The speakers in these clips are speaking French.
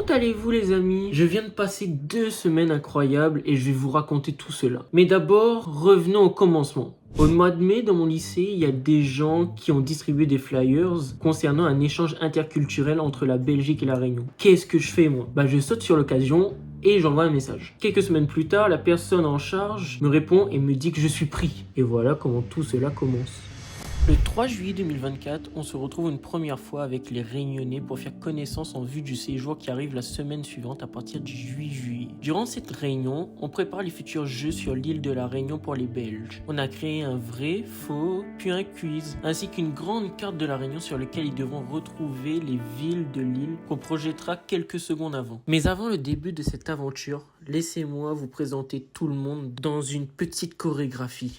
Comment allez-vous les amis? Je viens de passer 2 semaines incroyables et je vais vous raconter tout cela. Mais d'abord, revenons au commencement. Au mois de mai, dans mon lycée, il y a des gens qui ont distribué des flyers concernant un échange interculturel entre la Belgique et la Réunion. Qu'est-ce que je fais moi? Je saute sur l'occasion et j'envoie un message. Quelques semaines plus tard, la personne en charge me répond et me dit que je suis pris. Et voilà comment tout cela commence. Le 3 juillet 2024, on se retrouve une première fois avec les Réunionnais pour faire connaissance en vue du séjour qui arrive la semaine suivante à partir du 8 juillet. Durant cette réunion, on prépare les futurs jeux sur l'île de la Réunion pour les Belges. On a créé un vrai, faux, puis un quiz, ainsi qu'une grande carte de la Réunion sur laquelle ils devront retrouver les villes de l'île qu'on projettera quelques secondes avant. Mais avant le début de cette aventure, laissez-moi vous présenter tout le monde dans une petite chorégraphie.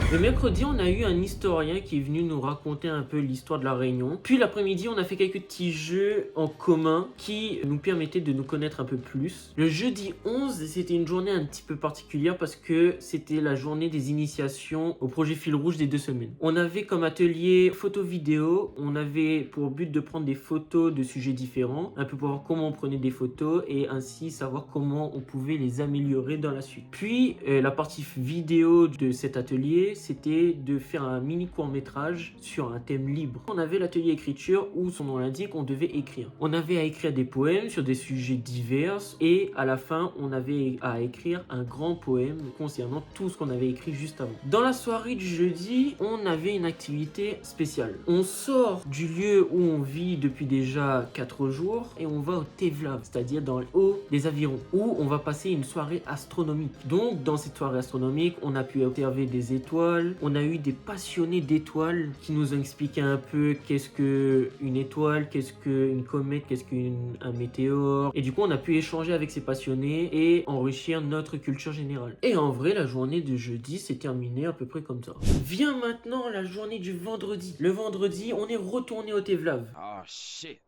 Le mercredi, on a eu un historien qui est venu nous raconter un peu l'histoire de la Réunion. Puis l'après-midi, on a fait quelques petits jeux en commun qui nous permettaient de nous connaître un peu plus. Le jeudi 11, c'était une journée un petit peu particulière parce que c'était la journée des initiations au projet Fil Rouge des 2 semaines. On avait comme atelier photo-vidéo, on avait pour but de prendre des photos de sujets différents, un peu pour voir comment on prenait des photos et ainsi savoir comment on pouvait les améliorer dans la suite. Puis la partie vidéo de cet atelier, c'était de faire un mini court-métrage sur un thème libre. On avait l'atelier écriture où, son nom l'indique, on devait écrire. On avait à écrire des poèmes sur des sujets divers et à la fin, on avait à écrire un grand poème concernant tout ce qu'on avait écrit juste avant. Dans la soirée du jeudi, on avait une activité spéciale. On sort du lieu où on vit depuis déjà 4 jours et on va au Tevlav, c'est-à-dire dans le haut des avirons, où on va passer une soirée astronomique. Donc, dans cette soirée astronomique, on a pu observer des étoiles. On a eu des passionnés d'étoiles qui nous ont expliqué un peu qu'est-ce qu'une étoile, qu'est-ce qu'une comète, qu'est-ce qu'un météore. Et du coup, on a pu échanger avec ces passionnés et enrichir notre culture générale. Et en vrai, la journée de jeudi s'est terminée à peu près comme ça. Vient maintenant la journée du vendredi. Le vendredi, on est retourné au Tevlav. Oh shit.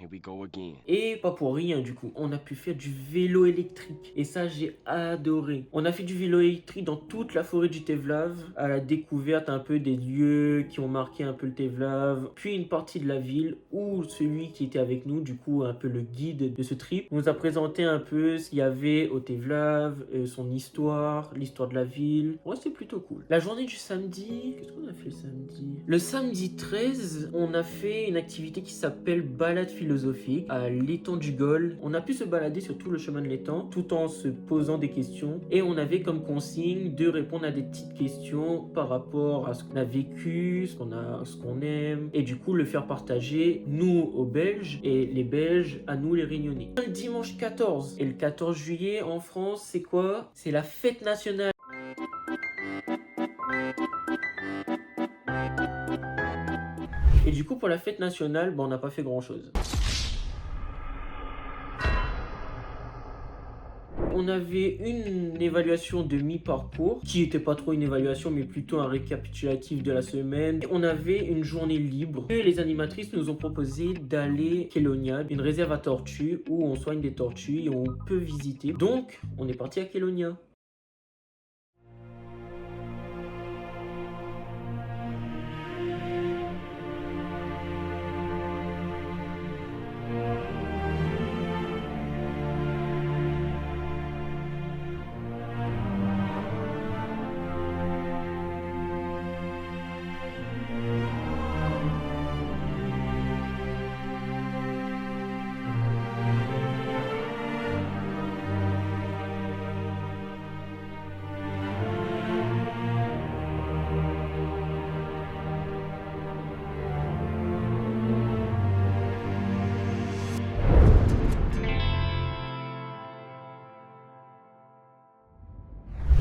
Here we go again. Et pas pour rien du coup, on a pu faire du vélo électrique et ça j'ai adoré. On a fait du vélo électrique dans toute la forêt du Tevlav, à la découverte un peu des lieux qui ont marqué un peu le Tevlav, puis une partie de la ville où celui qui était avec nous, du coup un peu le guide de ce trip, nous a présenté un peu ce qu'il y avait au Tevlav, son histoire, l'histoire de la ville. Ouais, c'était plutôt cool. La journée du samedi, qu'est-ce qu'on a fait le samedi? Le samedi 13, on a fait une activité qui s'appelle balade philosophique à l'étang du Gol. On a pu se balader sur tout le chemin de l'étang tout en se posant des questions et on avait comme consigne de répondre à des petites questions par rapport à ce qu'on a vécu, ce qu'on aime et du coup le faire partager nous aux Belges et les Belges à nous les Réunionnais. Le dimanche 14 et le 14 juillet en France, c'est quoi? C'est la fête nationale. Et du coup pour la fête nationale, on n'a pas fait grand chose. On avait une évaluation de mi-parcours, qui était pas trop une évaluation, mais plutôt un récapitulatif de la semaine. Et on avait une journée libre. Et les animatrices nous ont proposé d'aller à Kélonia, une réserve à tortues, où on soigne des tortues et on peut visiter. Donc, on est parti à Kélonia.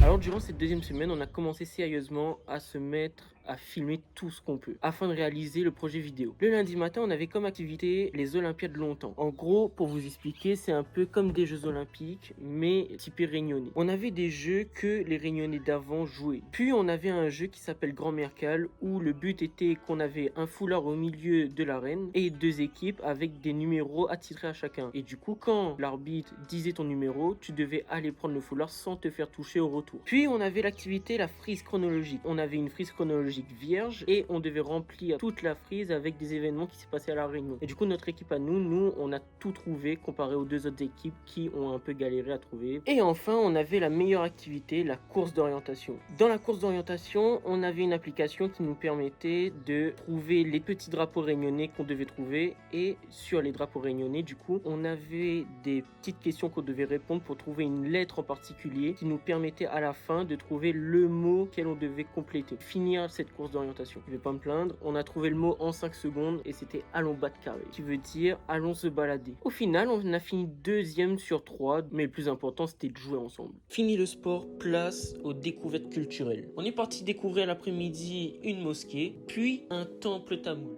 Alors durant cette deuxième semaine, on a commencé sérieusement à se mettre à filmer tout ce qu'on peut afin de réaliser le projet vidéo. Le lundi matin, on avait comme activité les Olympiades longtemps. En gros, pour vous expliquer, c'est un peu comme des Jeux Olympiques, mais typés réunionnais. On avait des jeux que les réunionnais d'avant jouaient. Puis on avait un jeu qui s'appelle Grand Mercal, où le but était qu'on avait un foulard au milieu de l'arène et 2 équipes avec des numéros attitrés à chacun. Et du coup, quand l'arbitre disait ton numéro, tu devais aller prendre le foulard sans te faire toucher au retour. Puis on avait l'activité la frise chronologique. On avait une frise chronologique vierge et on devait remplir toute la frise avec des événements qui s'est passé à la Réunion. Et du coup, notre équipe à nous, on a tout trouvé comparé aux 2 autres équipes qui ont un peu galéré à trouver. Et enfin, on avait la meilleure activité, la course d'orientation. Dans la course d'orientation, on avait une application qui nous permettait de trouver les petits drapeaux réunionnais qu'on devait trouver. Et sur les drapeaux réunionnais, du coup, on avait des petites questions qu'on devait répondre pour trouver une lettre en particulier qui nous permettait à la fin de trouver le mot qu'elle on devait compléter. Finir cette course d'orientation. Je vais pas me plaindre, on a trouvé le mot en 5 secondes et c'était allons battre carré, qui veut dire allons se balader. Au final, on a fini 2e sur 3, mais le plus important c'était de jouer ensemble. Fini le sport, place aux découvertes culturelles. On est parti découvrir l'après-midi une mosquée, puis un temple tamoul.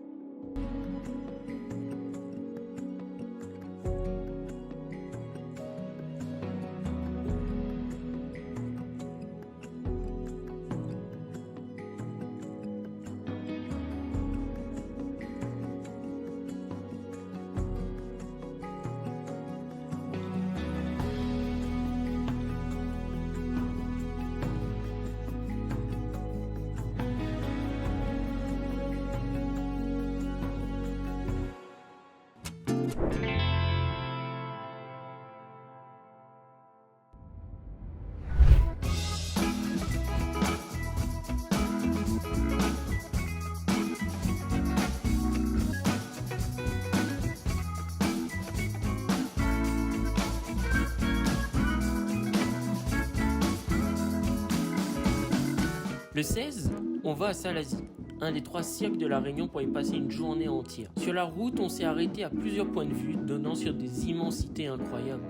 Le 16, on va à Salazie, un des 3 cirques de la Réunion pour y passer une journée entière. Sur la route, on s'est arrêté à plusieurs points de vue, donnant sur des immensités incroyables.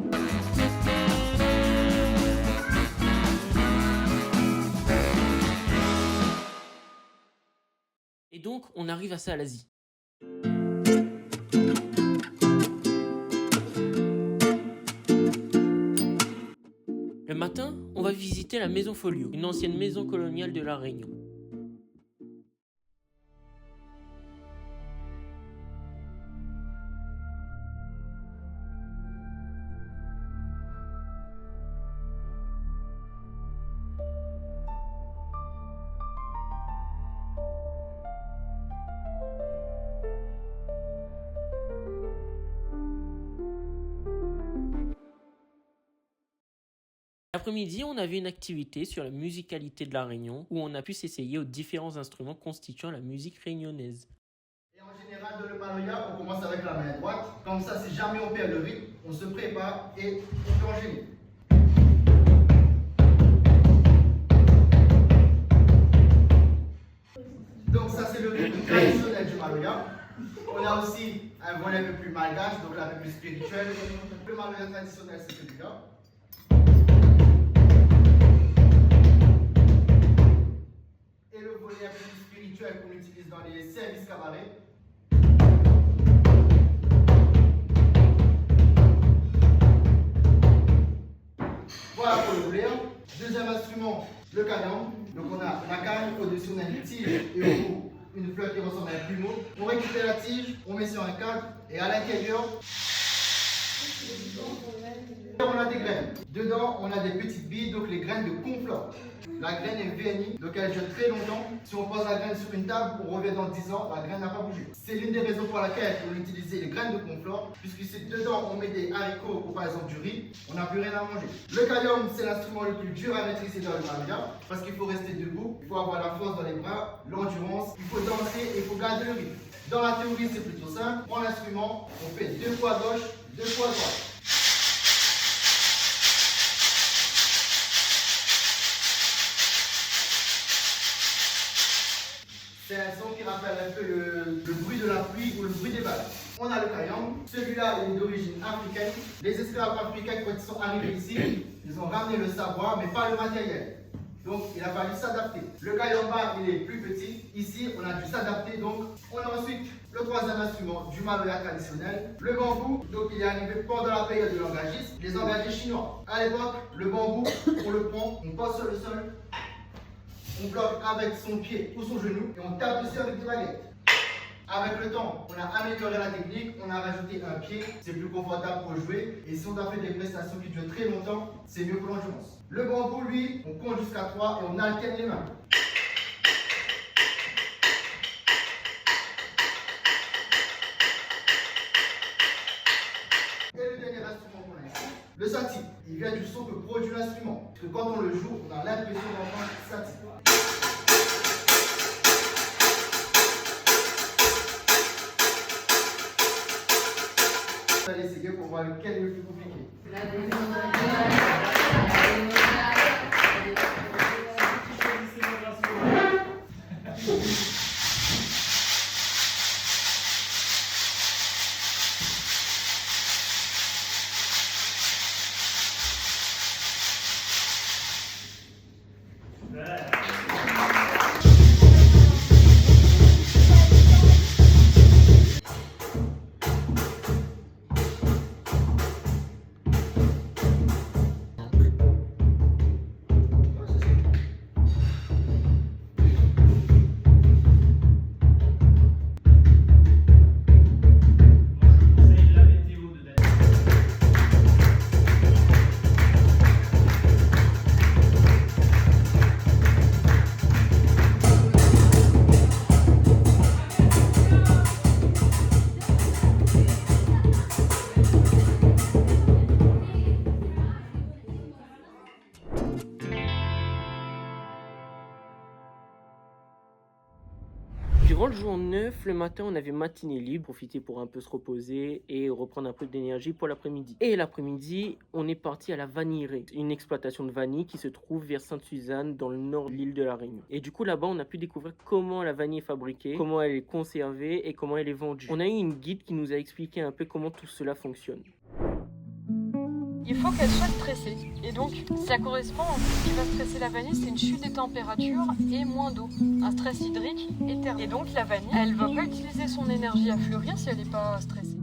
Et donc, on arrive à Salazie. Le matin, on va visiter la Maison Folio, une ancienne maison coloniale de la Réunion. L'après-midi, on avait une activité sur la musicalité de la Réunion où on a pu s'essayer aux différents instruments constituant la musique réunionnaise. Et en général, dans le maloya, on commence avec la main droite. Comme ça, si jamais on perd le rythme, on se prépare et on peut enchaîner. Donc ça, c'est le rythme traditionnel du maloya. On a aussi un volet un peu plus malgache, donc là, un peu plus spirituel. Le maloya traditionnel, c'est celui-là. Et le volet un peu plus spirituel qu'on utilise dans les services cabarets. Voilà pour le volet. Deuxième instrument, le canon. Donc on a la canne, au-dessus on a une tige et au bout une fleur qui ressemble à un plumeau. On récupère la tige, on met sur un cadre et à l'intérieur, on a des graines. Dedans, on a des petites billes, donc les graines de conflore. La graine est vernie, donc elle dure très longtemps. Si on pose la graine sur une table, on revient dans 10 ans, la graine n'a pas bougé. C'est l'une des raisons pour laquelle on utilise les graines de conflore, puisque dedans on met des haricots ou par exemple du riz, on n'a plus rien à manger. Le kayom, c'est l'instrument le plus dur à maîtriser dans le maloya, parce qu'il faut rester debout, il faut avoir la force dans les bras, l'endurance, il faut danser et il faut garder le rythme. Dans la théorie, c'est plutôt simple. On prend l'instrument, on fait 2 fois gauche, 2 fois droite. C'est un son qui rappelle un peu le bruit de la pluie ou le bruit des balles. On a le kayam. Celui-là il est d'origine africaine. Les esclaves africains, quand ils sont arrivés ici, ils ont ramené le savoir, mais pas le matériel. Donc il a fallu s'adapter. Le gars en bas, il est plus petit. Ici, on a dû s'adapter. Donc on a ensuite le troisième instrument du maloya traditionnel, le bambou. Donc il est arrivé pendant la période de l'engagisme, les engagés chinois. À l'époque, le bambou, on le prend, on pose sur le sol, on bloque avec son pied ou son genou et on tape dessus avec des baguettes. Avec le temps, on a amélioré la technique, on a rajouté un pied, c'est plus confortable pour jouer. Et si on doit faire des prestations qui durent très longtemps, c'est mieux pour l'endurance. Le bambou, lui, on compte jusqu'à 3 et on alterne les mains. Et le dernier instrument qu'on a ici, le sati. Il vient du son que produit l'instrument. Parce que quand on le joue, on a l'impression d'entendre sati. On va essayer pour voir lequel est le plus compliqué. Durant le jour 9, le matin, on avait matinée libre, profiter pour un peu se reposer et reprendre un peu d'énergie pour l'après-midi. Et l'après-midi, on est parti à la vanillerie, une exploitation de vanille qui se trouve vers Sainte-Suzanne dans le nord de l'île de la Réunion. Et du coup, là-bas, on a pu découvrir comment la vanille est fabriquée, comment elle est conservée et comment elle est vendue. On a eu une guide qui nous a expliqué un peu comment tout cela fonctionne. Il faut qu'elle soit stressée. Et donc, ça correspond, ce qui va stresser la vanille, c'est une chute des températures et moins d'eau. Un stress hydrique et thermique. Et donc, la vanille, elle va pas utiliser son énergie à fleurir si elle n'est pas stressée.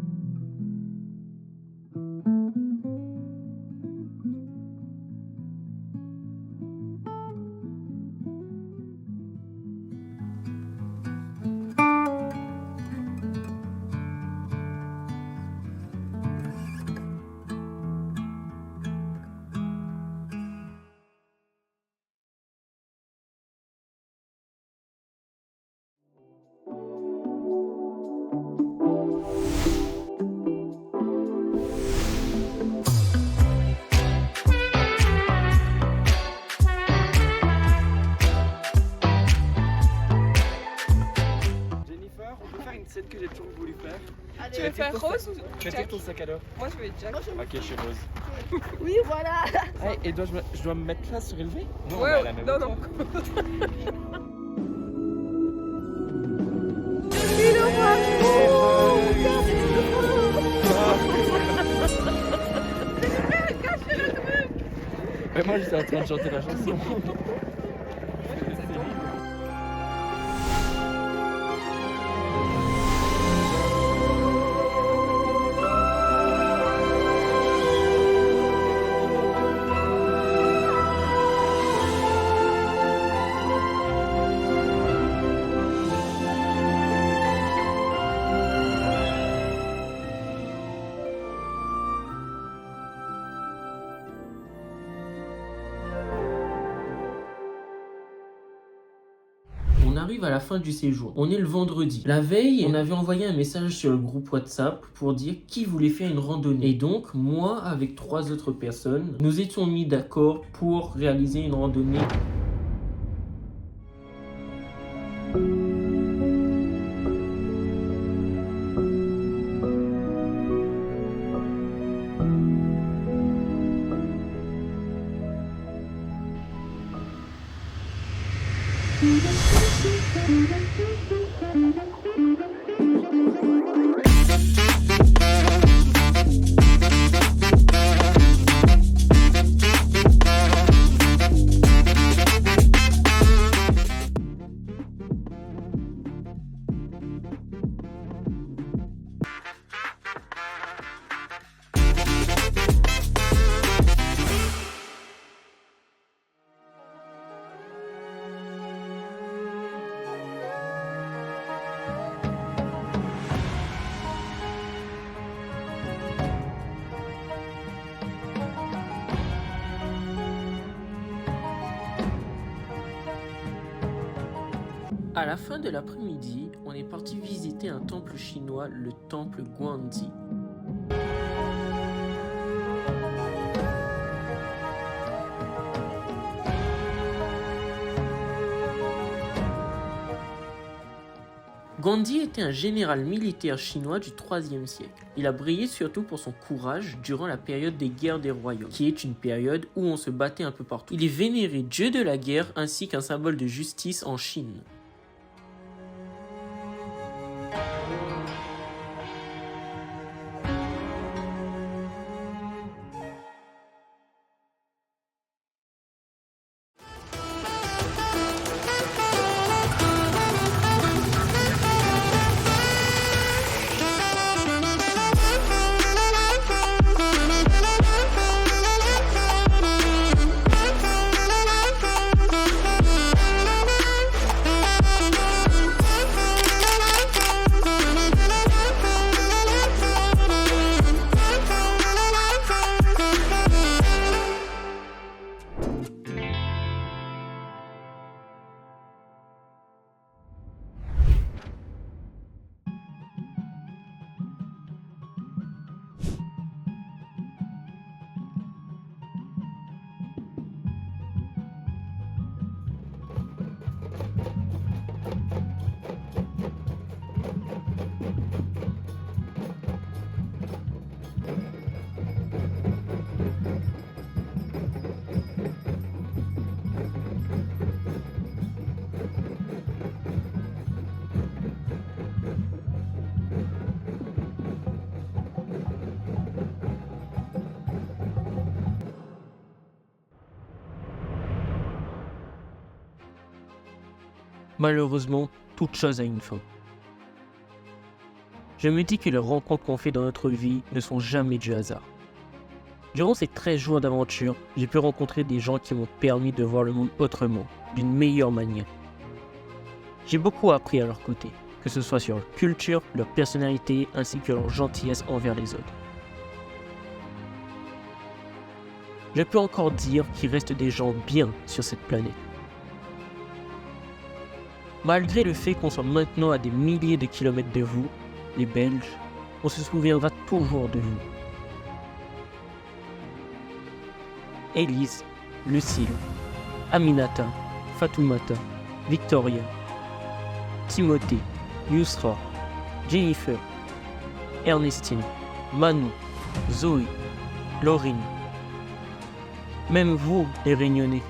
Celle que j'ai toujours voulu faire. Allez, tu veux faire rose ou Fais Jack? ton sac à dos. Moi je vais Jack. Ok, je suis rose. Oui, voilà. Ah, et je dois me mettre là surélevé? Non, on est Ouais, à la même non, hauteur. non. Mais moi j'étais en train de chanter la chanson. On arrive à la fin du séjour. On est le vendredi. La veille, on avait envoyé un message sur le groupe WhatsApp pour dire qui voulait faire une randonnée. Et donc, moi, avec 3 autres personnes, nous étions mis d'accord pour réaliser une randonnée. À la fin de l'après-midi, on est parti visiter un temple chinois, le temple Guangdi. Gandhi était un général militaire chinois du IIIe siècle. Il a brillé surtout pour son courage durant la période des guerres des royaumes, qui est une période où on se battait un peu partout. Il est vénéré dieu de la guerre ainsi qu'un symbole de justice en Chine. Malheureusement, toute chose a une fin. Je me dis que les rencontres qu'on fait dans notre vie ne sont jamais du hasard. Durant ces 13 jours d'aventure, j'ai pu rencontrer des gens qui m'ont permis de voir le monde autrement, d'une meilleure manière. J'ai beaucoup appris à leur côté, que ce soit sur leur culture, leur personnalité, ainsi que leur gentillesse envers les autres. Je peux encore dire qu'il reste des gens bien sur cette planète. Malgré le fait qu'on soit maintenant à des milliers de kilomètres de vous, les Belges, on se souviendra toujours de vous. Élise, Lucille, Aminata, Fatoumata, Victoria, Timothée, Yusra, Jennifer, Ernestine, Manu, Zoé, Laurine. Même vous, les Réunionnais.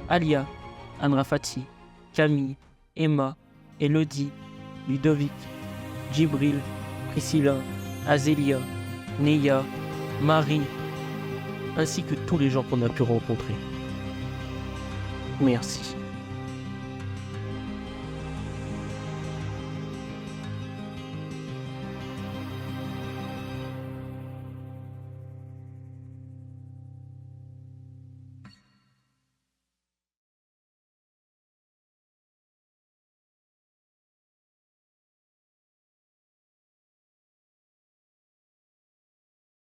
Alia, Anrafati, Camille, Emma, Elodie, Ludovic, Djibril, Priscilla, Azélia, Neya, Marie, ainsi que tous les gens qu'on a pu rencontrer. Merci.